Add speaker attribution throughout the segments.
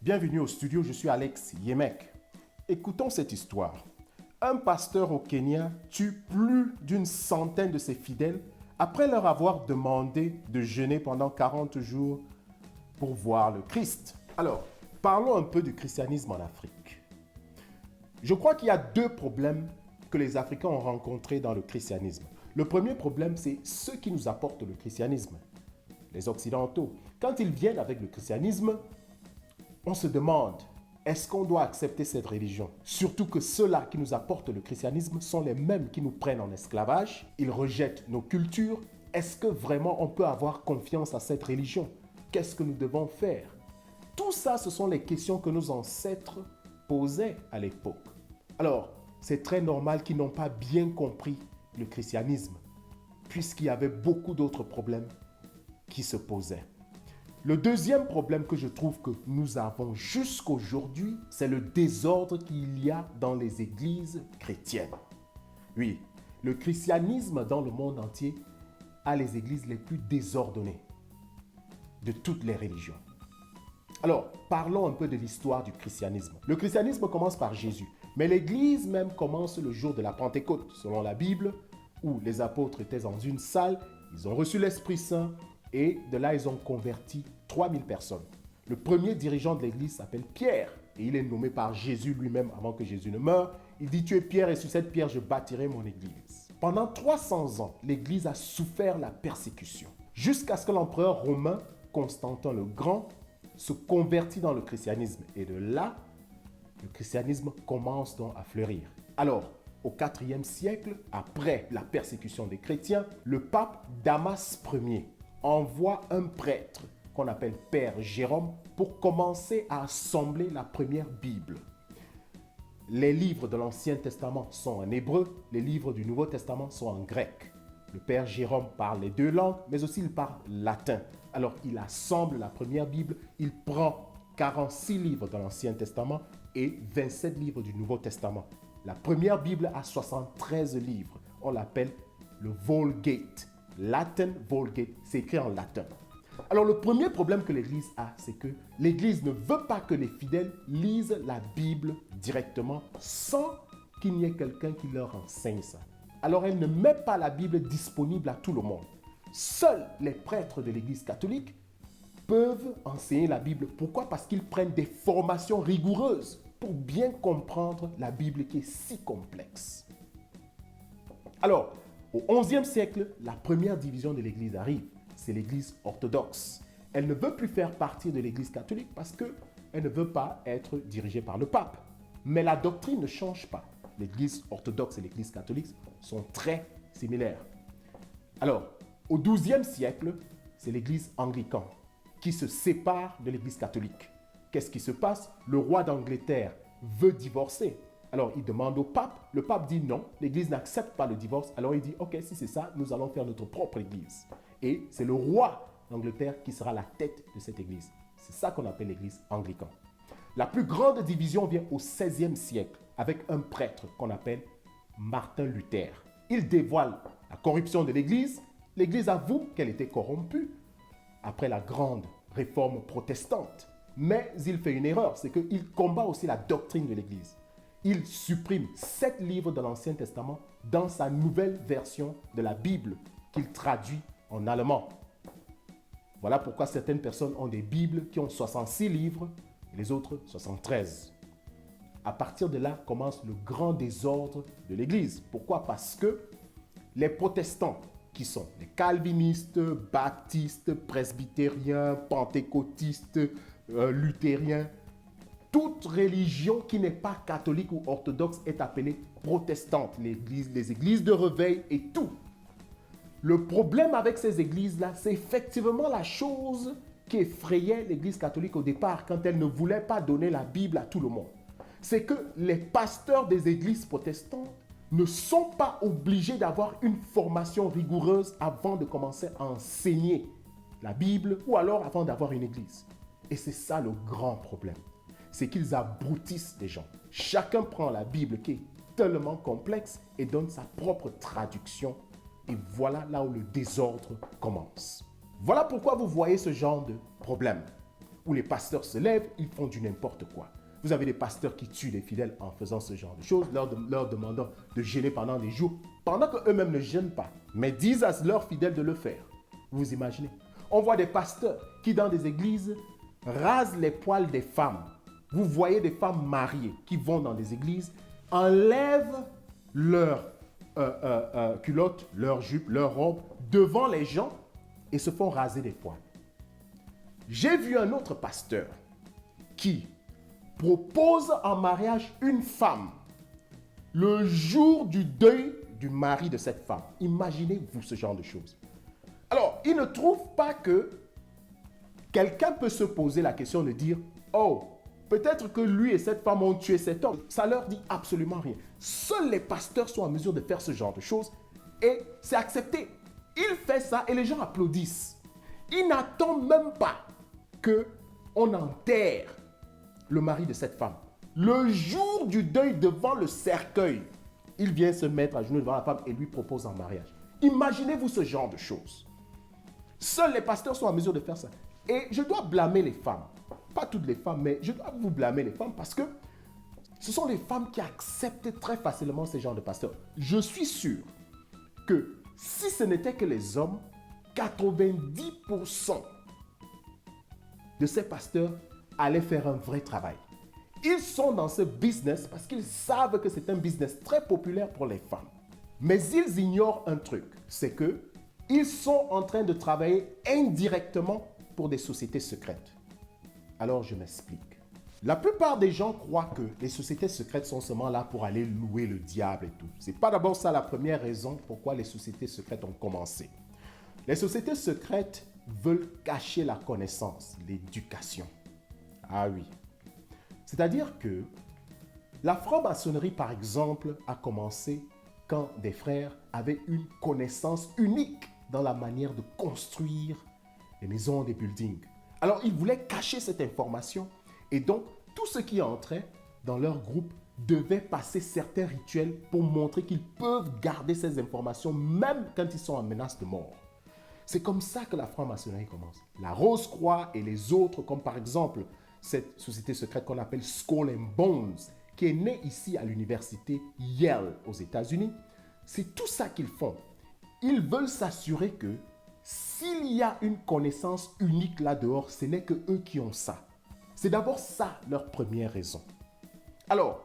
Speaker 1: Bienvenue au studio, je suis Alex Yemek. Écoutons cette histoire. Un pasteur au Kenya tue plus d'une centaine de ses fidèles après leur avoir demandé de jeûner pendant 40 jours pour voir le Christ. Alors, parlons un peu du christianisme en Afrique. Je crois qu'il y a deux problèmes que les Africains ont rencontrés dans le christianisme. Le premier problème, c'est ceux qui nous apportent le christianisme, les Occidentaux. Quand ils viennent avec le christianisme, on se demande, est-ce qu'on doit accepter cette religion? Surtout que ceux-là qui nous apportent le christianisme sont les mêmes qui nous prennent en esclavage. Ils rejettent nos cultures. Est-ce que vraiment on peut avoir confiance à cette religion? Qu'est-ce que nous devons faire? Tout ça, ce sont les questions que nos ancêtres posaient à l'époque. Alors, c'est très normal qu'ils n'ont pas bien compris le christianisme, puisqu'il y avait beaucoup d'autres problèmes qui se posaient. Le deuxième problème que je trouve que nous avons jusqu'aujourd'hui, c'est le désordre qu'il y a dans les églises chrétiennes. Oui, le christianisme dans le monde entier a les églises les plus désordonnées de toutes les religions. Alors, parlons un peu de l'histoire du christianisme. Le christianisme commence par Jésus, mais l'église même commence le jour de la Pentecôte, selon la Bible, où les apôtres étaient dans une salle, ils ont reçu l'Esprit Saint, et de là, ils ont converti 3000 personnes. Le premier dirigeant de l'église s'appelle Pierre. Et il est nommé par Jésus lui-même avant que Jésus ne meure. Il dit, tu es Pierre et sur cette pierre, je bâtirai mon église. Pendant 300 ans, l'église a souffert la persécution. Jusqu'à ce que l'empereur romain, Constantin le Grand, se convertit dans le christianisme. Et de là, le christianisme commence donc à fleurir. Alors, au IVe siècle, après la persécution des chrétiens, le pape Damas Ier envoie un prêtre qu'on appelle Père Jérôme pour commencer à assembler la première Bible. Les livres de l'Ancien Testament sont en hébreu, les livres du Nouveau Testament sont en grec. Le Père Jérôme parle les deux langues, mais aussi il parle latin. Alors il assemble la première Bible, il prend 46 livres de l'Ancien Testament et 27 livres du Nouveau Testament. La première Bible a 73 livres, on l'appelle le Vulgate. Latin Vulgate, c'est écrit en latin. Alors le premier problème que l'Église a, c'est que l'Église ne veut pas que les fidèles lisent la Bible directement sans qu'il n'y ait quelqu'un qui leur enseigne ça. Alors elle ne met pas la Bible disponible à tout le monde. Seuls les prêtres de l'Église catholique peuvent enseigner la Bible. Pourquoi? Parce qu'ils prennent des formations rigoureuses pour bien comprendre la Bible qui est si complexe. Alors, au XIe siècle, la première division de l'Église arrive. C'est l'Église orthodoxe. Elle ne veut plus faire partie de l'Église catholique parce qu'elle ne veut pas être dirigée par le pape. Mais la doctrine ne change pas. L'Église orthodoxe et l'Église catholique sont très similaires. Alors, au XIIe siècle, c'est l'Église anglicane qui se sépare de l'Église catholique. Qu'est-ce qui se passe? Le roi d'Angleterre veut divorcer. Alors, il demande au pape. Le pape dit non, l'Église n'accepte pas le divorce. Alors, il dit, ok, si c'est ça, nous allons faire notre propre Église. Et c'est le roi d'Angleterre qui sera la tête de cette Église. C'est ça qu'on appelle l'Église anglicane. La plus grande division vient au XVIe siècle avec un prêtre qu'on appelle Martin Luther. Il dévoile la corruption de l'Église. L'Église avoue qu'elle était corrompue après la grande réforme protestante. Mais il fait une erreur, c'est qu'il combat aussi la doctrine de l'Église. Il supprime 7 livres de l'Ancien Testament dans sa nouvelle version de la Bible qu'il traduit en allemand. Voilà pourquoi certaines personnes ont des Bibles qui ont 66 livres et les autres 73. À partir de là commence le grand désordre de l'Église. Pourquoi? Parce que les protestants, qui sont les calvinistes, baptistes, presbytériens, pentecôtistes, luthériens, toute religion qui n'est pas catholique ou orthodoxe est appelée protestante. Les églises de réveil et tout. Le problème avec ces églises-là, c'est effectivement la chose qui effrayait l'église catholique au départ quand elle ne voulait pas donner la Bible à tout le monde. C'est que les pasteurs des églises protestantes ne sont pas obligés d'avoir une formation rigoureuse avant de commencer à enseigner la Bible ou alors avant d'avoir une église. Et c'est ça le grand problème. C'est qu'ils abrutissent des gens. Chacun prend la Bible qui est tellement complexe et donne sa propre traduction. Et voilà là où le désordre commence. Voilà pourquoi vous voyez ce genre de problème. où les pasteurs se lèvent, ils font du n'importe quoi. Vous avez des pasteurs qui tuent les fidèles en faisant ce genre de choses, leur demandant de jeûner pendant des jours, pendant qu'eux-mêmes ne jeûnent pas, mais disent à leurs fidèles de le faire. Vous imaginez? On voit des pasteurs qui, dans des églises, rasent les poils des femmes. Vous voyez des femmes mariées qui vont dans des églises, enlèvent leurs culottes, leurs jupes, leurs robes devant les gens et se font raser les poils. J'ai vu un autre pasteur qui propose en mariage une femme le jour du deuil du mari de cette femme. Imaginez-vous ce genre de choses. Alors, il ne trouve pas que quelqu'un peut se poser la question de dire « Oh, peut-être que lui et cette femme ont tué cet homme. » Ça leur dit absolument rien. Seuls les pasteurs sont en mesure de faire ce genre de choses et c'est accepté. Il fait ça et les gens applaudissent. Il n'attend même pas qu'on enterre le mari de cette femme. Le jour du deuil devant le cercueil, il vient se mettre à genoux devant la femme et lui propose en mariage. Imaginez-vous ce genre de choses. Seuls les pasteurs sont en mesure de faire ça. Et je dois blâmer les femmes. Pas toutes les femmes, mais je dois vous blâmer les femmes parce que ce sont les femmes qui acceptent très facilement ce genre de pasteurs. Je suis sûr que si ce n'était que les hommes, 90% de ces pasteurs allaient faire un vrai travail. Ils sont dans ce business parce qu'ils savent que c'est un business très populaire pour les femmes. Mais ils ignorent un truc, c'est que ils sont en train de travailler indirectement pour des sociétés secrètes. Alors je m'explique. La plupart des gens croient que les sociétés secrètes sont seulement là pour aller louer le diable et tout. C'est pas d'abord ça la première raison pourquoi les sociétés secrètes ont commencé. Les sociétés secrètes veulent cacher la connaissance, l'éducation. Ah oui. C'est-à-dire que la franc-maçonnerie, par exemple, a commencé quand des frères avaient une connaissance unique dans la manière de construire des maisons, des buildings. Alors, ils voulaient cacher cette information et donc, tout ce qui entrait dans leur groupe devait passer certains rituels pour montrer qu'ils peuvent garder ces informations même quand ils sont en menace de mort. C'est comme ça que la franc-maçonnerie commence. La Rose-Croix et les autres, comme par exemple cette société secrète qu'on appelle Skull and Bones, qui est née ici à l'université Yale aux États-Unis, c'est tout ça qu'ils font. Ils veulent s'assurer que s'il y a une connaissance unique là dehors, ce n'est que eux qui ont ça. C'est d'abord ça leur première raison. Alors,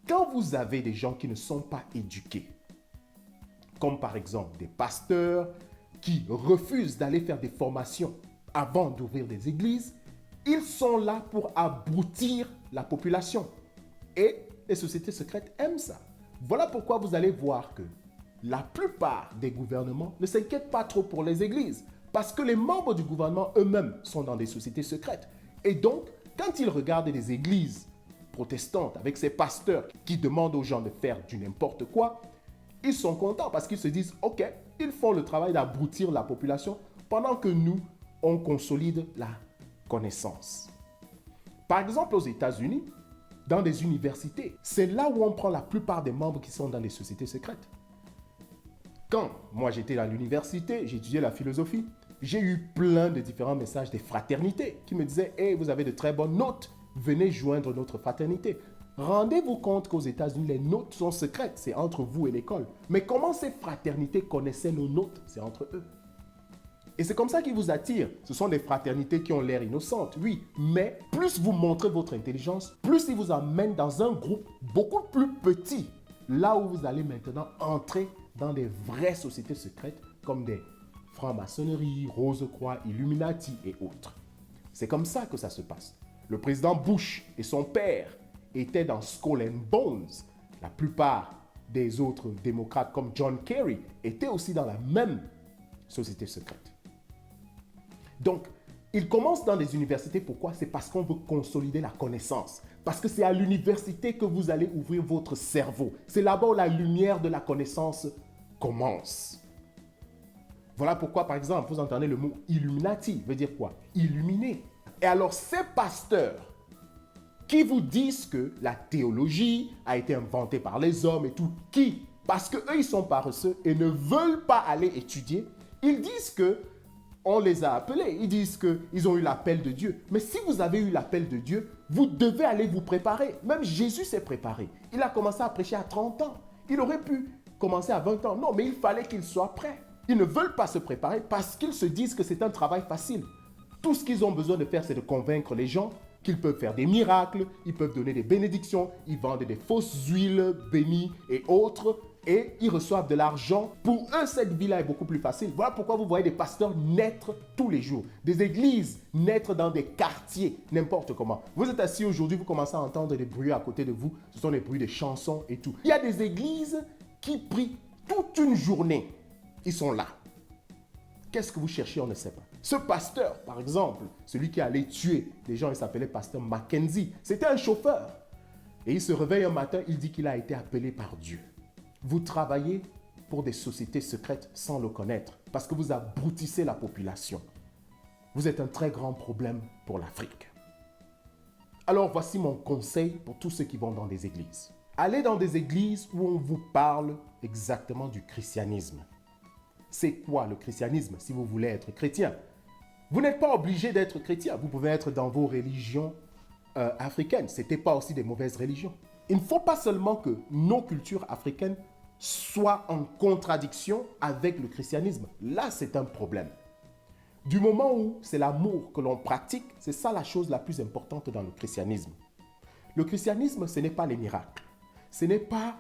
Speaker 1: quand vous avez des gens qui ne sont pas éduqués, comme par exemple des pasteurs qui refusent d'aller faire des formations avant d'ouvrir des églises, ils sont là pour abrutir la population. Et les sociétés secrètes aiment ça. Voilà pourquoi vous allez voir que la plupart des gouvernements ne s'inquiètent pas trop pour les églises, parce que les membres du gouvernement eux-mêmes sont dans des sociétés secrètes. Et donc, quand ils regardent des églises protestantes avec ces pasteurs qui demandent aux gens de faire du n'importe quoi, ils sont contents parce qu'ils se disent « Ok, ils font le travail d'abrutir la population pendant que nous, on consolide la connaissance. » Par exemple, aux États-Unis, dans des universités, c'est là où on prend la plupart des membres qui sont dans les sociétés secrètes. Quand moi j'étais à l'université, j'étudiais la philosophie, j'ai eu plein de différents messages des fraternités qui me disaient « Hey, vous avez de très bonnes notes, venez joindre notre fraternité. » Rendez-vous compte qu'aux États-Unis, les notes sont secrètes, c'est entre vous et l'école. Mais comment ces fraternités connaissaient nos notes? C'est entre eux. Et c'est comme ça qu'ils vous attirent. Ce sont des fraternités qui ont l'air innocentes, oui. Mais plus vous montrez votre intelligence, plus ils vous amènent dans un groupe beaucoup plus petit. Là où vous allez maintenant entrer dans des vraies sociétés secrètes comme des franc-maçonnerie, Rose-Croix, Illuminati et autres. C'est comme ça que ça se passe. Le président Bush et son père étaient dans Skull and Bones. La plupart des autres démocrates comme John Kerry étaient aussi dans la même société secrète. Donc, ils commencent dans les universités. Pourquoi? C'est parce qu'on veut consolider la connaissance. Parce que c'est à l'université que vous allez ouvrir votre cerveau. C'est là-bas où la lumière de la connaissance commence. Voilà pourquoi, par exemple, vous entendez le mot Illuminati, veut dire quoi? Illuminé. Et alors, ces pasteurs qui vous disent que la théologie a été inventée par les hommes et tout, parce qu'eux, ils sont paresseux et ne veulent pas aller étudier, ils disent que on les a appelés. Ils disent qu'ils ont eu l'appel de Dieu. Mais si vous avez eu l'appel de Dieu, vous devez aller vous préparer. Même Jésus s'est préparé. Il a commencé à prêcher à 30 ans. Il aurait pu commencer à 20 ans. Non, mais il fallait qu'il soit prêt. Ils ne veulent pas se préparer parce qu'ils se disent que c'est un travail facile. Tout ce qu'ils ont besoin de faire, c'est de convaincre les gens qu'ils peuvent faire des miracles, ils peuvent donner des bénédictions, ils vendent des fausses huiles bénies et autres, et ils reçoivent de l'argent. Pour eux, cette vie-là est beaucoup plus facile. Voilà pourquoi vous voyez des pasteurs naître tous les jours, des églises naître dans des quartiers, n'importe comment. Vous êtes assis aujourd'hui, vous commencez à entendre des bruits à côté de vous, ce sont des bruits de chansons et tout. Il y a des églises qui prient toute une journée. Ils sont là. Qu'est-ce que vous cherchez? On ne sait pas. Ce pasteur, par exemple, celui qui allait tuer les gens, il s'appelait pasteur Mackenzie. C'était un chauffeur. Et il se réveille un matin, il dit qu'il a été appelé par Dieu. Vous travaillez pour des sociétés secrètes sans le connaître parce que vous abrutissez la population. Vous êtes un très grand problème pour l'Afrique. Alors voici mon conseil pour tous ceux qui vont dans des églises. Allez dans des églises où on vous parle exactement du christianisme. C'est quoi le christianisme si vous voulez être chrétien? Vous n'êtes pas obligé d'être chrétien. Vous pouvez être dans vos religions africaines. Ce n'était pas aussi des mauvaises religions. Il ne faut pas seulement que nos cultures africaines soient en contradiction avec le christianisme. Là, c'est un problème. Du moment où c'est l'amour que l'on pratique, c'est ça la chose la plus importante dans le christianisme. Le christianisme, ce n'est pas les miracles. Ce n'est pas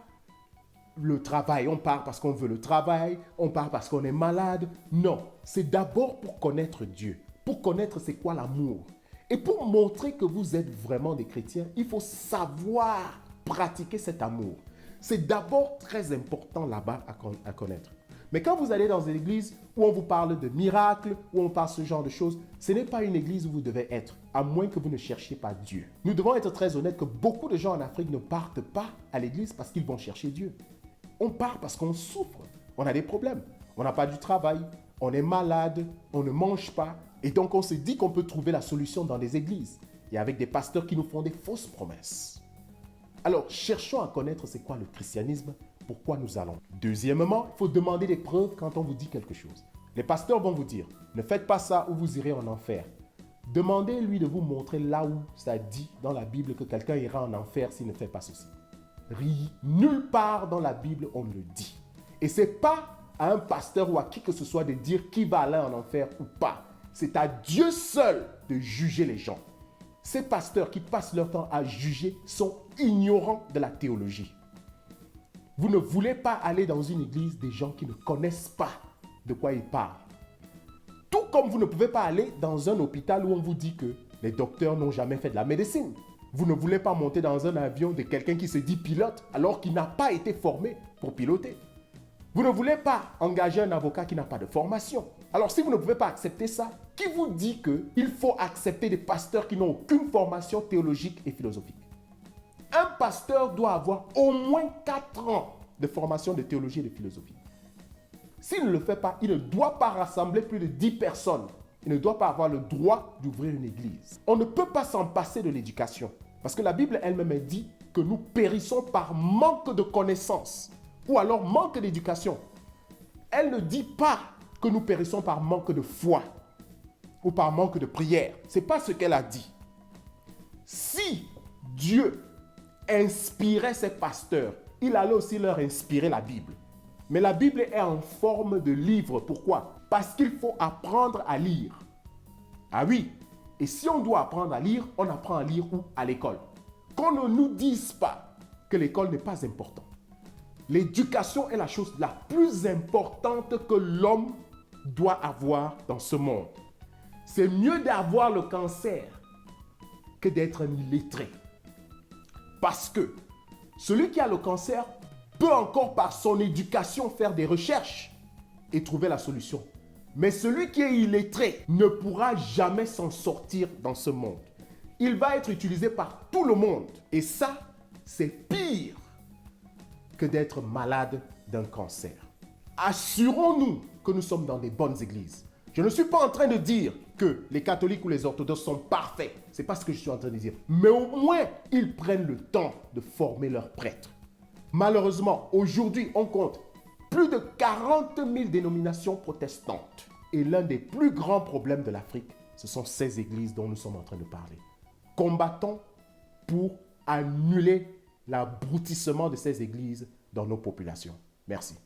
Speaker 1: le travail. On part parce qu'on veut le travail, on part parce qu'on est malade. Non, c'est d'abord pour connaître Dieu, pour connaître c'est quoi l'amour. Et pour montrer que vous êtes vraiment des chrétiens, il faut savoir pratiquer cet amour. C'est d'abord très important là-bas à connaître. Mais quand vous allez dans une église où on vous parle de miracles, où on parle ce genre de choses, ce n'est pas une église où vous devez être, à moins que vous ne cherchiez pas Dieu. Nous devons être très honnêtes que beaucoup de gens en Afrique ne partent pas à l'église parce qu'ils vont chercher Dieu. On part parce qu'on souffre, on a des problèmes, on n'a pas du travail, on est malade, on ne mange pas. Et donc on se dit qu'on peut trouver la solution dans les églises. Et avec des pasteurs qui nous font des fausses promesses. Alors cherchons à connaître c'est quoi le christianisme, pourquoi nous allons. Deuxièmement, il faut demander des preuves quand on vous dit quelque chose. Les pasteurs vont vous dire, ne faites pas ça ou vous irez en enfer. Demandez-lui de vous montrer là où ça dit dans la Bible que quelqu'un ira en enfer s'il ne fait pas ceci. Nulle part dans la Bible on le dit. Et ce n'est pas à un pasteur ou à qui que ce soit de dire qui va aller en enfer ou pas. C'est à Dieu seul de juger les gens. Ces pasteurs qui passent leur temps à juger sont ignorants de la théologie. Vous ne voulez pas aller dans une église des gens qui ne connaissent pas de quoi ils parlent. Tout comme vous ne pouvez pas aller dans un hôpital où on vous dit que les docteurs n'ont jamais fait de la médecine. Vous ne voulez pas monter dans un avion de quelqu'un qui se dit pilote alors qu'il n'a pas été formé pour piloter. Vous ne voulez pas engager un avocat qui n'a pas de formation. Alors si vous ne pouvez pas accepter ça, qui vous dit qu'il faut accepter des pasteurs qui n'ont aucune formation théologique et philosophique? Un pasteur doit avoir au moins 4 ans de formation de théologie et de philosophie. S'il ne le fait pas, il ne doit pas rassembler plus de 10 personnes. Il ne doit pas avoir le droit d'ouvrir une église. On ne peut pas s'en passer de l'éducation. Parce que la Bible elle-même dit que nous périssons par manque de connaissances ou alors manque d'éducation. Elle ne dit pas que nous périssons par manque de foi ou par manque de prière. Ce n'est pas ce qu'elle a dit. Si Dieu inspirait ses pasteurs, il allait aussi leur inspirer la Bible. Mais la Bible est en forme de livre. Pourquoi? Parce qu'il faut apprendre à lire. Ah oui, et si on doit apprendre à lire, on apprend à lire où? À l'école. Qu'on ne nous dise pas que l'école n'est pas importante. L'éducation est la chose la plus importante que l'homme doit avoir dans ce monde. C'est mieux d'avoir le cancer que d'être un illettré. Parce que celui qui a le cancer peut encore par son éducation faire des recherches et trouver la solution. Mais celui qui est illettré ne pourra jamais s'en sortir dans ce monde. Il va être utilisé par tout le monde. Et ça, c'est pire que d'être malade d'un cancer. Assurons-nous que nous sommes dans des bonnes églises. Je ne suis pas en train de dire que les catholiques ou les orthodoxes sont parfaits. Ce n'est pas ce que je suis en train de dire. Mais au moins, ils prennent le temps de former leurs prêtres. Malheureusement, aujourd'hui, on compte plus de 40 000 dénominations protestantes. Et l'un des plus grands problèmes de l'Afrique, ce sont ces églises dont nous sommes en train de parler. Combattons pour annuler l'aboutissement de ces églises dans nos populations. Merci.